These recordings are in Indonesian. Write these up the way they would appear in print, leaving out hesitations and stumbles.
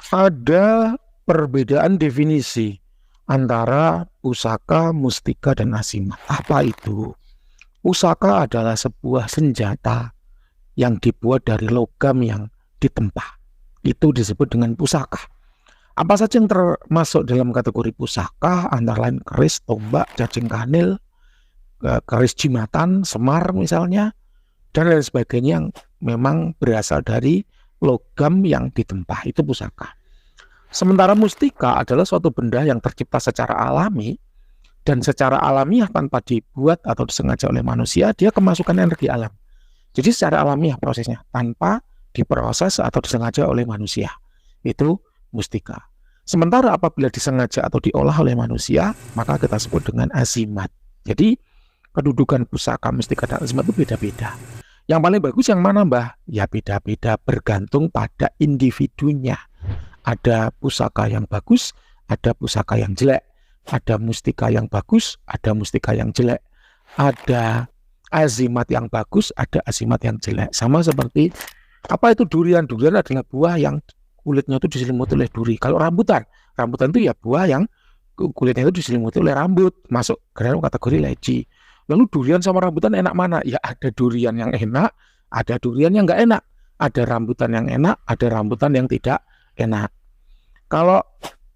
Ada perbedaan definisi antara pusaka, mustika, dan asimat. Apa itu? Pusaka adalah sebuah senjata yang dibuat dari logam yang ditempa. Itu disebut dengan pusaka. Apa saja yang termasuk dalam kategori pusaka? Antara lain keris, tombak, cacing kanil, keris jimatan, semar misalnya, dan lain sebagainya yang memang berasal dari logam yang ditempa. Itu pusaka. Sementara mustika adalah suatu benda yang tercipta secara alami dan secara alamiah tanpa dibuat atau disengaja oleh manusia, dia kemasukan energi alam. Jadi secara alamiah prosesnya, tanpa diproses atau disengaja oleh manusia. Itu mustika. Sementara apabila disengaja atau diolah oleh manusia, maka kita sebut dengan azimat. Jadi kedudukan pusaka, mustika, dan azimat itu beda-beda. Yang paling bagus yang mana, Mbah? Ya beda-beda, bergantung pada individunya. Ada pusaka yang bagus, ada pusaka yang jelek. Ada mustika yang bagus, ada mustika yang jelek. Ada azimat yang bagus, ada azimat yang jelek. Sama seperti apa itu durian? Durian adalah buah yang kulitnya itu diselimuti oleh duri. Kalau rambutan itu ya buah yang kulitnya itu diselimuti oleh rambut, masuk ke dalam kategori leci. Lalu durian sama rambutan enak mana? Ya ada durian yang enak, ada durian yang nggak enak. Ada rambutan yang enak, ada rambutan yang tidak enak. Kalau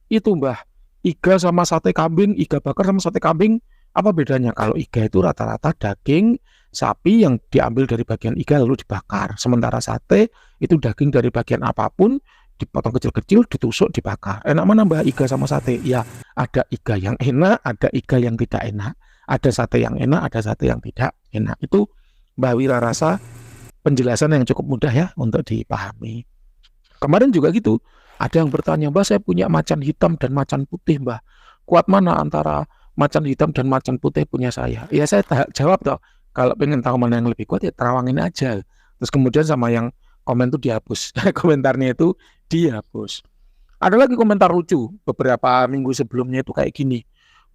itu, Mbah, iga sama sate kambing, iga bakar sama sate kambing, apa bedanya? Kalau iga itu rata-rata daging sapi yang diambil dari bagian iga lalu dibakar. Sementara sate itu daging dari bagian apapun, dipotong kecil-kecil, ditusuk, dibakar. Enak mana, Mbah, iga sama sate? Ya, ada iga yang enak, ada iga yang tidak enak. Ada sate yang enak, ada sate yang tidak enak. Itu Mbah Wira rasa penjelasan yang cukup mudah ya untuk dipahami. Kemarin juga gitu. Ada yang bertanya, Mbah, saya punya macan hitam dan macan putih, Mbah. Kuat mana antara macan hitam dan macan putih punya saya? Ya saya jawab toh, kalau pengen tahu mana yang lebih kuat ya terawangin aja. Terus kemudian sama yang komen itu dihapus. Komentarnya itu dihapus. Ada lagi komentar lucu beberapa minggu sebelumnya itu kayak gini.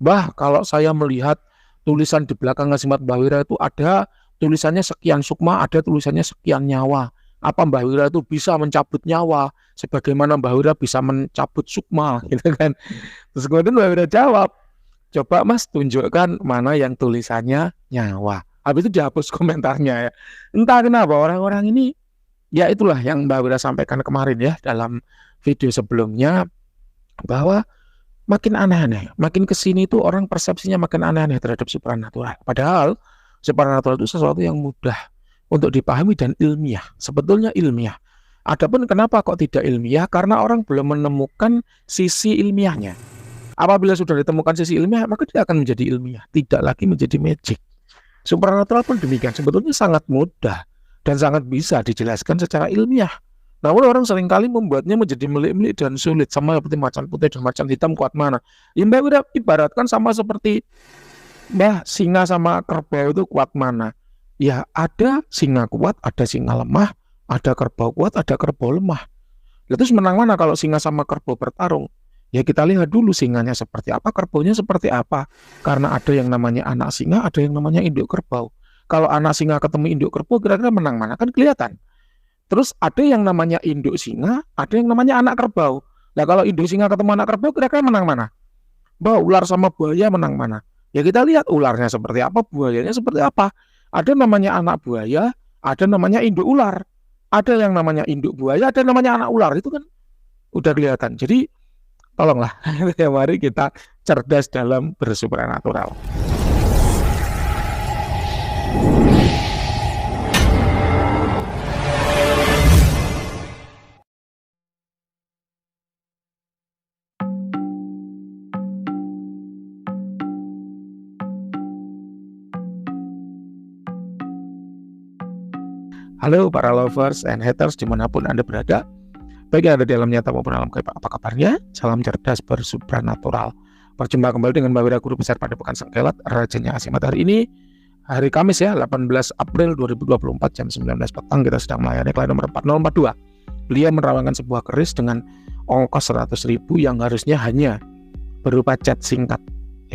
Mbah, kalau saya melihat tulisan di belakang azimat Mbah Wira itu ada tulisannya sekian sukma, ada tulisannya sekian nyawa. Apa Mbah Wira itu bisa mencabut nyawa sebagaimana Mbah Wira bisa mencabut sukma gitu kan. Terus kemudian Mbah Wira jawab, coba Mas tunjukkan mana yang tulisannya nyawa. Habis itu dihapus komentarnya ya. Entah kenapa orang-orang ini, ya itulah yang Mbah Wira sampaikan kemarin ya dalam video sebelumnya, bahwa makin aneh-aneh, makin kesini itu orang persepsinya makin aneh-aneh terhadap supranatural. Padahal supranatural itu sesuatu yang mudah untuk dipahami dan ilmiah, sebetulnya ilmiah. Adapun kenapa kok tidak ilmiah? Karena orang belum menemukan sisi ilmiahnya. Apabila sudah ditemukan sisi ilmiah, maka dia akan menjadi ilmiah, tidak lagi menjadi magic. Supranatural pun demikian, sebetulnya sangat mudah dan sangat bisa dijelaskan secara ilmiah. Namun orang seringkali membuatnya menjadi melik-melik dan sulit, sama seperti macan putih dan macan hitam kuat mana. Ya Mbak udah ibaratkan sama seperti Mbah singa sama kerbau itu kuat mana. Ya ada singa kuat, ada singa lemah, ada kerbau kuat, ada kerbau lemah. Terus menang mana kalau singa sama kerbau bertarung? Ya kita lihat dulu singanya seperti apa, kerbaunya seperti apa. Karena ada yang namanya anak singa, ada yang namanya induk kerbau. Kalau anak singa ketemu induk kerbau, kira-kira menang mana? Kan kelihatan. Terus ada yang namanya induk singa, ada yang namanya anak kerbau. Nah kalau induk singa ketemu anak kerbau, kira-kira menang mana? Bahwa ular sama buaya menang mana? Ya kita lihat ularnya seperti apa, buayanya seperti apa. Ada namanya anak buaya, ada namanya induk ular. Ada yang namanya induk buaya, ada yang namanya anak ular. Itu kan udah kelihatan. Jadi tolonglah, mari kita cerdas dalam bersupranatural. Halo para lovers and haters dimanapun Anda berada, baik yang ada di alam nyata maupun alam gaib, apa kabarnya? Salam cerdas bersupranatural. Berjumpa kembali dengan Mbah Wira, Guru Besar Padepokan Sengkelat, Rajanya Azimat. Hari ini hari Kamis ya, 18 April 2024 jam 19 petang. Kita sedang melayani klien nomor 4042. Beliau menerawangkan sebuah keris dengan ongkos 100.000 yang harusnya hanya berupa chat singkat.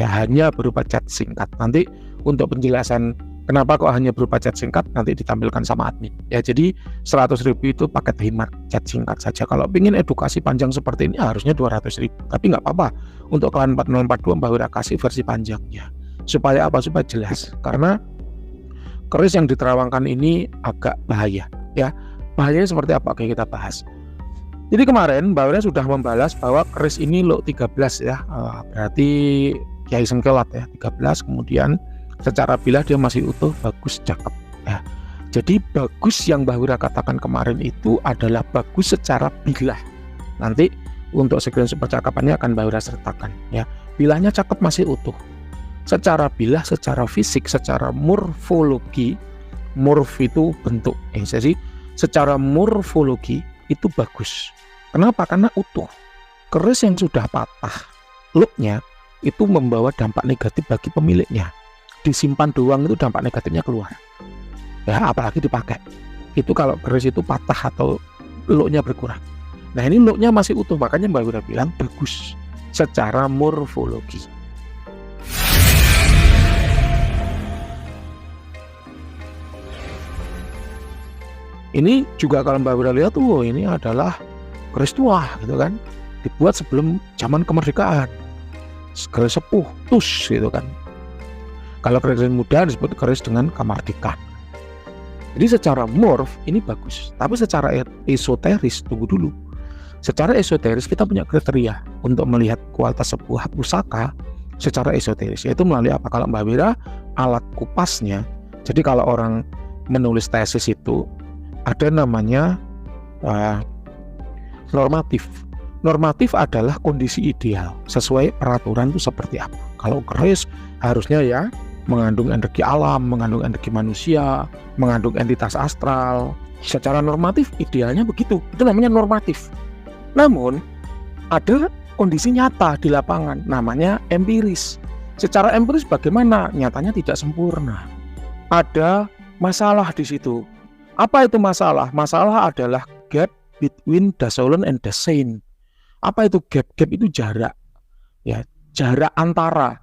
Ya hanya berupa chat singkat. Nanti untuk penjelasan Kenapa kok hanya berupa chat singkat? Nanti ditampilkan sama admin. Ya, jadi 100.000 itu paket hemat chat singkat saja. Kalau ingin edukasi panjang seperti ini harusnya 200.000. Tapi nggak apa-apa. Untuk klan 4042 Mbak Wira kasih versi panjangnya. Supaya apa? Supaya jelas. Karena keris yang diterawangkan ini agak bahaya. Ya, bahayanya seperti apa? Oke, kita bahas. Jadi kemarin Mbak Wira sudah membalas bahwa keris ini lot 13 ya. Berarti Kiai Sengkelat ya, 13, kemudian secara bilah dia masih utuh, bagus, cakep ya. Jadi bagus yang Mbak Wira katakan kemarin itu adalah bagus secara bilah. Nanti untuk screenshot percakapannya akan Mbak Wira sertakan ya. Bilahnya cakep, masih utuh. Secara bilah, secara fisik, secara morfologi, morf itu bentuk. Jadi secara morfologi itu bagus. Kenapa? Karena utuh. Keris yang sudah patah looknya itu membawa dampak negatif bagi pemiliknya. Disimpan doang itu dampak negatifnya keluar ya, apalagi dipakai. Itu kalau keris itu patah atau looknya berkurang. Nah, ini looknya masih utuh, makanya Mbak Wira bilang bagus secara morfologi. Ini juga kalau Mbak Wira lihat tuh, ini adalah keris tua gitu kan, dibuat sebelum zaman kemerdekaan, keris sepuh tus gitu kan. Kalau keris muda disebut keris dengan kemerdekaan. Jadi secara morf ini bagus, tapi secara esoteris, tunggu dulu. Secara esoteris kita punya kriteria untuk melihat kualitas sebuah pusaka secara esoteris, yaitu melalui apa? Kalau Mbak Wira, alat kupasnya. Jadi kalau orang menulis tesis itu ada namanya normatif. Normatif adalah kondisi ideal sesuai peraturan itu seperti apa. Kalau keris harusnya ya mengandung energi alam, mengandung energi manusia, mengandung entitas astral. Secara normatif idealnya begitu. Itu namanya normatif. Namun ada kondisi nyata di lapangan, namanya empiris. Secara empiris bagaimana? Nyatanya tidak sempurna. Ada masalah di situ. Apa itu masalah? Masalah adalah gap between Dasolen and Dasein. Apa itu gap? Gap itu jarak. Ya, jarak antara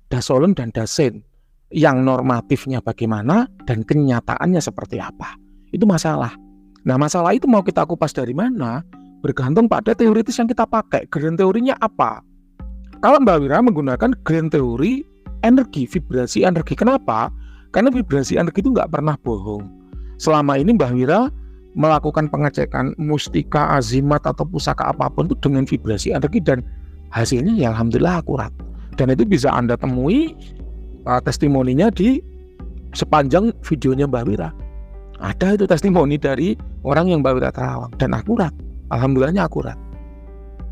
Dasolen dan Dasein. Yang normatifnya bagaimana dan kenyataannya seperti apa. Itu masalah. Nah, masalah itu mau kita kupas dari mana? Bergantung pada teoritis yang kita pakai. Grand teorinya apa? Kalau Mbak Wira menggunakan grand teori energi, vibrasi energi. Kenapa? Karena vibrasi energi itu nggak pernah bohong. Selama ini Mbak Wira melakukan pengecekan mustika, azimat atau pusaka apapun itu dengan vibrasi energi, dan hasilnya ya alhamdulillah akurat. Dan itu bisa Anda temui testimoninya di sepanjang videonya Mbak Wira. Ada itu testimoni dari orang yang Mbak Wira terawang dan akurat. Alhamdulillahnya akurat.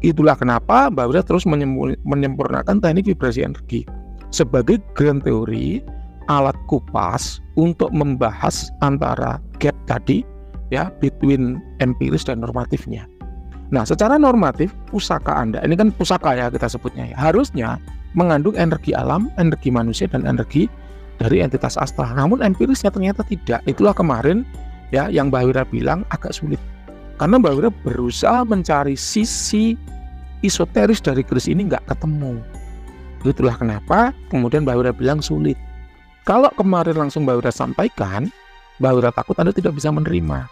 Itulah kenapa Mbak Wira terus menyempurnakan teknik vibrasi energi sebagai grand teori, alat kupas untuk membahas antara gap tadi ya, between empiris dan normatifnya. Nah, secara normatif pusaka Anda, ini kan pusaka ya kita sebutnya ya, harusnya mengandung energi alam, energi manusia, dan energi dari entitas astral. Namun empirisnya ternyata tidak. Itulah kemarin ya yang Mbak Wira bilang agak sulit. Karena Mbak Wira berusaha mencari sisi esoteris dari keris ini, nggak ketemu. Itulah kenapa kemudian Mbak Wira bilang sulit. Kalau kemarin langsung Mbak Wira sampaikan, Mbak Wira takut Anda tidak bisa menerima.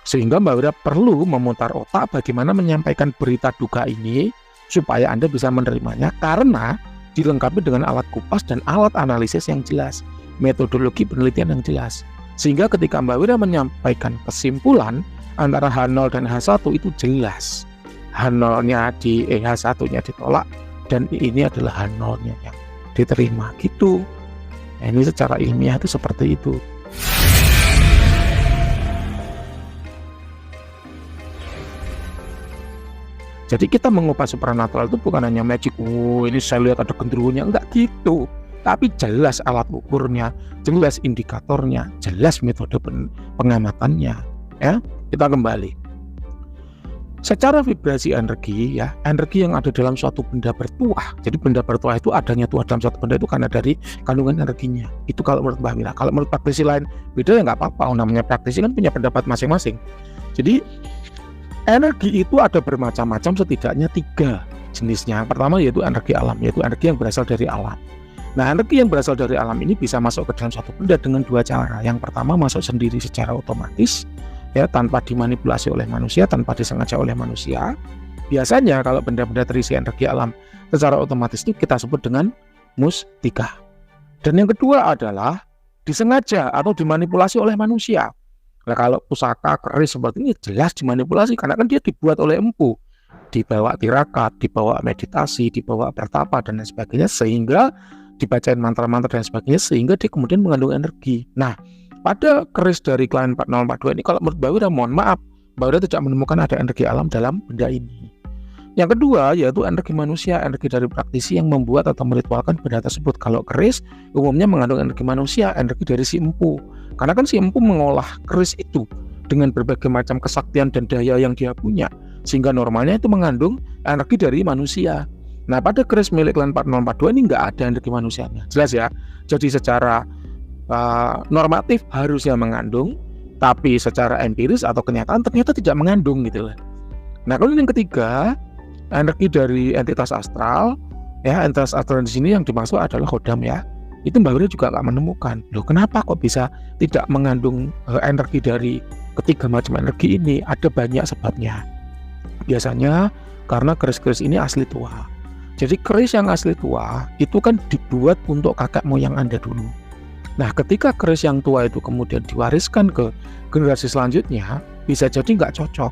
Sehingga Mbak Wira perlu memutar otak bagaimana menyampaikan berita duka ini supaya Anda bisa menerimanya, karena dilengkapi dengan alat kupas dan alat analisis yang jelas, metodologi penelitian yang jelas. Sehingga ketika Mbak Wira menyampaikan kesimpulan antara H0 dan H1 itu jelas. H0-nya H1-nya ditolak dan ini adalah H0-nya yang diterima gitu. Nah, ini secara ilmiah itu seperti itu. Jadi kita mengupas supranatural itu bukan hanya magic, ini saya lihat ada genderuwonya, enggak gitu. Tapi jelas alat ukurnya, jelas indikatornya, jelas metode pengamatannya. Ya, kita kembali. Secara vibrasi energi ya, energi yang ada dalam suatu benda bertuah. Jadi benda bertuah itu adanya tuah dalam suatu benda itu karena dari kandungan energinya. Itu kalau menurut Mbak Wira. Kalau menurut praktisi lain beda ya nggak apa-apa. Namanya praktisi kan punya pendapat masing-masing. Jadi energi itu ada bermacam-macam, setidaknya 3 jenisnya. Yang pertama yaitu energi alam, yaitu energi yang berasal dari alam. Nah, energi yang berasal dari alam ini bisa masuk ke dalam suatu benda dengan dua cara. Yang pertama, masuk sendiri secara otomatis, ya, tanpa dimanipulasi oleh manusia, tanpa disengaja oleh manusia. Biasanya kalau benda-benda terisi energi alam secara otomatis itu kita sebut dengan mustika. Dan yang kedua adalah disengaja atau dimanipulasi oleh manusia. Nah, kalau pusaka keris seperti ini jelas dimanipulasi karena kan dia dibuat oleh empu, dibawa tirakat, dibawa meditasi, dibawa bertapa dan lain sebagainya, sehingga dibacain mantra-mantra dan sebagainya, sehingga dia kemudian mengandung energi. Nah, pada keris dari klien 4042 ini, kalau menurut Mbak Wira, mohon maaf, Mbak Wira tidak menemukan ada energi alam dalam benda ini. Yang kedua yaitu energi manusia, energi dari praktisi yang membuat atau meritualkan benda tersebut. Kalau keris umumnya mengandung energi manusia, energi dari si empu. Karena kan si empu mengolah keris itu dengan berbagai macam kesaktian dan daya yang dia punya, sehingga normalnya itu mengandung energi dari manusia. Nah, pada keris milik klien 4042 ini nggak ada energi manusianya, jelas ya. Jadi secara normatif harusnya mengandung, tapi secara empiris atau kenyataan ternyata tidak mengandung gitu lah. Nah, kalau yang ketiga, energi dari entitas astral, ya, entitas astral di sini yang dimaksud adalah khodam ya. Itu Mbak Wira juga nggak menemukan. Loh, kenapa kok bisa tidak mengandung energi dari ketiga macam energi ini? Ada banyak sebabnya. Biasanya karena keris-keris ini asli tua. Jadi keris yang asli tua itu kan dibuat untuk kakek moyang Anda dulu. Nah, ketika keris yang tua itu kemudian diwariskan ke generasi selanjutnya, bisa jadi nggak cocok.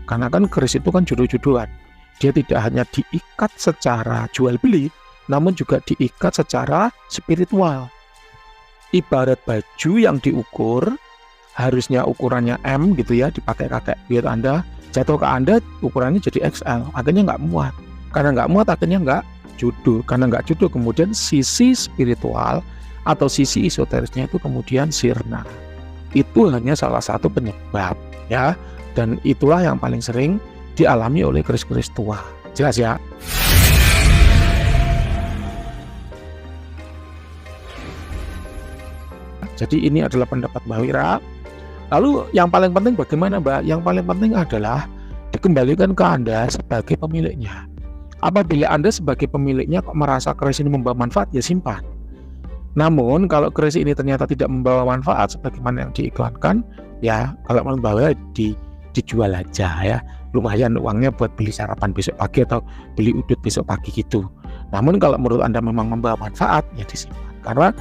Karena kan keris itu kan jodoh-jodohan. Dia tidak hanya diikat secara jual beli, namun juga diikat secara spiritual. Ibarat baju yang diukur, harusnya ukurannya M gitu ya, dipakai kakek biar Anda, jatuh ke Anda ukurannya jadi XL, akhirnya nggak muat. Karena nggak muat akhirnya nggak jodoh. Karena nggak jodoh kemudian sisi spiritual atau sisi esoterisnya itu kemudian sirna. Itu hanya salah satu penyebab ya, dan itulah yang paling sering dialami oleh keris-keris tua. Jelas ya? Jadi ini adalah pendapat Mbak Wira. Lalu yang paling penting bagaimana, Mbak? Yang paling penting adalah dikembalikan ke Anda sebagai pemiliknya. Apabila Anda sebagai pemiliknya kok merasa keris ini membawa manfaat, ya simpan. Namun kalau keris ini ternyata tidak membawa manfaat sebagaimana yang diiklankan, ya kalau menurut Mbak Wira dijual aja ya. Lumayan uangnya buat beli sarapan besok pagi atau beli udut besok pagi gitu. Namun kalau menurut Anda memang membawa manfaat, ya disimpan. Karena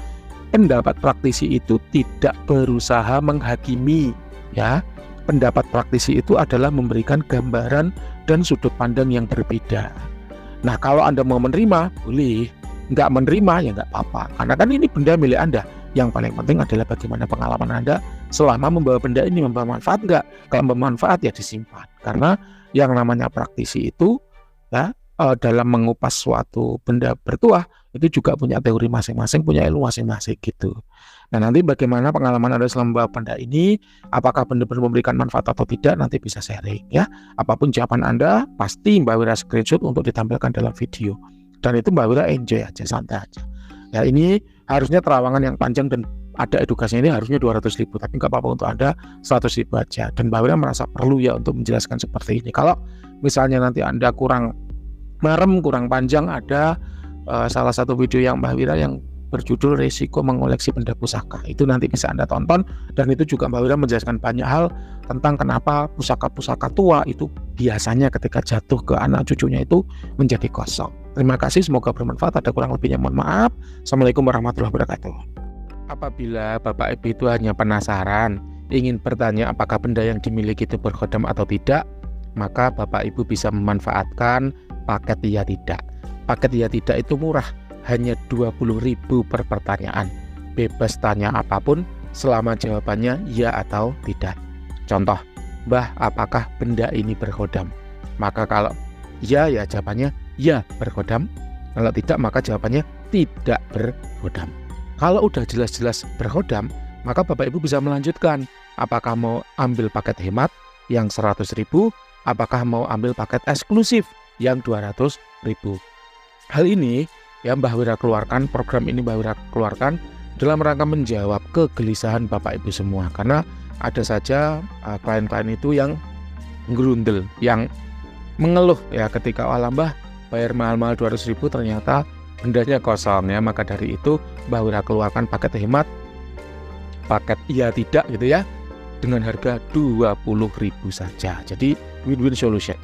pendapat praktisi itu tidak berusaha menghakimi ya. Pendapat praktisi itu adalah memberikan gambaran dan sudut pandang yang berbeda. Nah, kalau Anda mau menerima, boleh. Nggak menerima, ya nggak apa-apa. Karena kan ini benda milik Anda. Yang paling penting adalah bagaimana pengalaman Anda selama membawa benda ini, membawa manfaat nggak? Kalau membawa manfaat, ya disimpan. Karena yang namanya praktisi itu, ya, dalam mengupas suatu benda bertuah, itu juga punya teori masing-masing, punya ilmu masing-masing gitu. Nah, nanti bagaimana pengalaman Anda selama membawa benda ini, apakah benar-benar memberikan manfaat atau tidak, nanti bisa sharing ya. Apapun jawaban Anda, pasti Mbak Wira screenshot untuk ditampilkan dalam video. Dan itu Mbak Wira enjoy aja, santai aja. Ya, ini harusnya terawangan yang panjang dan ada edukasinya, ini harusnya 200.000, tapi nggak apa-apa untuk Anda 100.000 aja. Dan Mbak Wira merasa perlu ya untuk menjelaskan seperti ini. Kalau misalnya nanti Anda kurang merem, kurang panjang, ada salah satu video yang Mbak Wira yang berjudul Resiko Mengoleksi Benda Pusaka. Itu nanti bisa Anda tonton, dan itu juga Mbak Wira menjelaskan banyak hal tentang kenapa pusaka-pusaka tua itu biasanya ketika jatuh ke anak cucunya itu menjadi kosong. Terima kasih, semoga bermanfaat. Ada kurang lebihnya mohon maaf. Assalamualaikum warahmatullahi wabarakatuh. Apabila Bapak Ibu itu hanya penasaran, ingin bertanya apakah benda yang dimiliki itu berkhodam atau tidak, maka Bapak Ibu bisa memanfaatkan paket iya tidak. Paket iya tidak itu murah, hanya 20.000 per pertanyaan. Bebas tanya apapun selama jawabannya ya atau tidak. Contoh, Mbah, apakah benda ini berkhodam? Maka kalau ya, ya jawabannya ya berkhodam. Kalau tidak, maka jawabannya tidak berkhodam. Kalau udah jelas-jelas berkhodam, maka Bapak Ibu bisa melanjutkan. Apakah mau ambil paket hemat yang 100.000? Apakah mau ambil paket eksklusif yang 200.000? Hal ini yang Mbah Wira keluarkan, program ini Mbah Wira keluarkan dalam rangka menjawab kegelisahan Bapak Ibu semua. Karena ada saja klien-klien itu yang gerundel, yang mengeluh ya ketika Mbah bayar mahal-mahal 200.000 ternyata bendanya kosong ya. Maka dari itu Mbah Wira keluarkan paket hemat, paket iya tidak gitu ya, dengan harga 20.000 saja. Jadi win-win solution.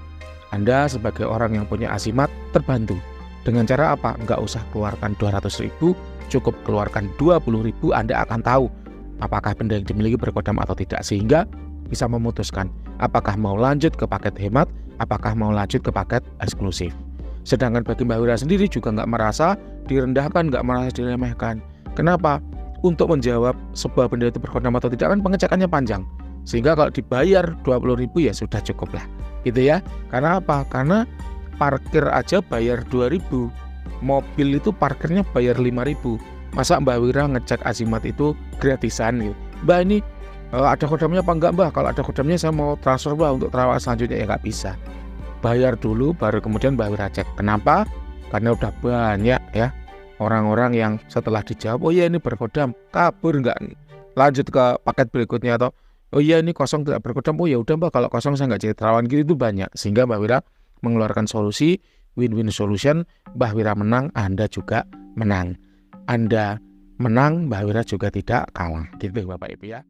Anda sebagai orang yang punya Asimat terbantu. Dengan cara apa? Nggak usah keluarkan 200.000, cukup keluarkan 20.000, Anda akan tahu apakah benda yang dimiliki berkodam atau tidak, sehingga bisa memutuskan apakah mau lanjut ke paket hemat, apakah mau lanjut ke paket eksklusif. Sedangkan bagi Mbah Wira sendiri juga nggak merasa direndahkan, nggak merasa diremehkan. Kenapa? Untuk menjawab sebuah benda itu berkodam atau tidak kan pengecekannya panjang. Sehingga kalau dibayar 20.000 ya sudah cukup lah. Gitu ya. Karena apa? Karena parkir aja bayar 2.000. Mobil itu parkirnya bayar 5.000. Masa Mbah Wira ngecek Asimat itu gratisan gitu. Mbak ini ada kodamnya apa enggak Mbah? Kalau ada kodamnya saya mau transfer Mbah untuk terawat selanjutnya, ya nggak bisa. Bayar dulu baru kemudian Mbah Wira cek. Kenapa? Karena udah banyak ya orang-orang yang setelah dijawab, oh iya ini berkodam, kabur nggak lanjut ke paket berikutnya, atau oh iya ini kosong tidak berkodam, oh ya udah Mbak kalau kosong saya nggak jadi terawan gitu. Itu banyak, sehingga Mbah Wira mengeluarkan solusi win-win solution. Mbah Wira menang, Anda juga menang. Anda menang, Mbah Wira juga tidak kalah gitu Bapak Ibu ya.